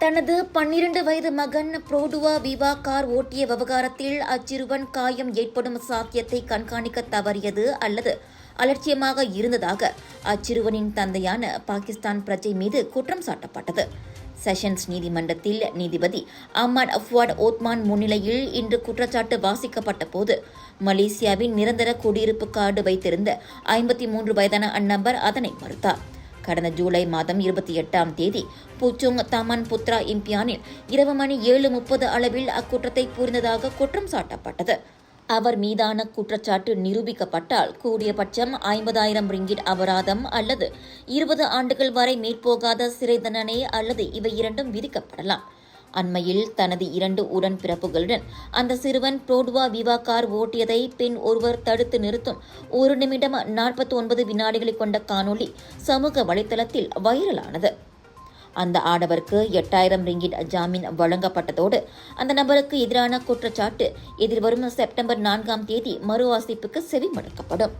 தனது 12 வயது மகன் புரோடுவா விவா கார் ஓட்டிய விவகாரத்தில் அச்சிறுவன் காயம் ஏற்படும் சாத்தியத்தை கண்காணிக்க தவறியது அல்லது அலட்சியமாக இருந்ததாக அச்சிறுவனின் தந்தையான பாகிஸ்தான் பிரஜை மீது குற்றம் சாட்டப்பட்டது. செஷன்ஸ் நீதிமன்றத்தில் நீதிபதி அஹ்மத் ஃபுவாட் ஓத்மான் முன்னிலையில் இன்று குற்றச்சாட்டு வாசிக்கப்பட்ட போது மலேசியாவின் நிரந்தர குடியிருப்பு கார்டு வைத்திருந்த 53 வயதான அந்நபர் அதனை மறுத்தார். கடந்த ஜூலை மாதம் 28ஆம் தேதி புச்சுங் தமன் புத்ரா இம்பியானில் இரவு மணி 7:30 அளவில் அக்குற்றத்தை புரிந்ததாக குற்றம் சாட்டப்பட்டது. அவர் மீதான குற்றச்சாட்டு நிரூபிக்கப்பட்டால் கூடியபட்சம் 50,000 ரிங்கிட் அபராதம் அல்லது 20 ஆண்டுகள் வரை மேற்போகாத சிறை தண்டனை அல்லது இவை இரண்டும் விதிக்கப்படலாம். அண்மையில் தனது 2 உடன்பிறப்புகளுடன் அந்த சிறுவன் புரோடுவா விவா கார் ஓட்டியதை பெண் ஒருவர் தடுத்து நிறுத்தும் 1 நிமிடம் 49 வினாடிகளை கொண்ட காணொளி சமூக வலைதளத்தில் வைரலானது. அந்த ஆடவருக்கு 8,000 ரிங்கிட் ஜாமீன் வழங்கப்பட்டதோடு அந்த நபருக்கு எதிரான குற்றச்சாட்டு எதிர்வரும் செப்டம்பர் 4ஆம் தேதி மறுவாசிப்புக்கு செவிமடுக்கப்படும்.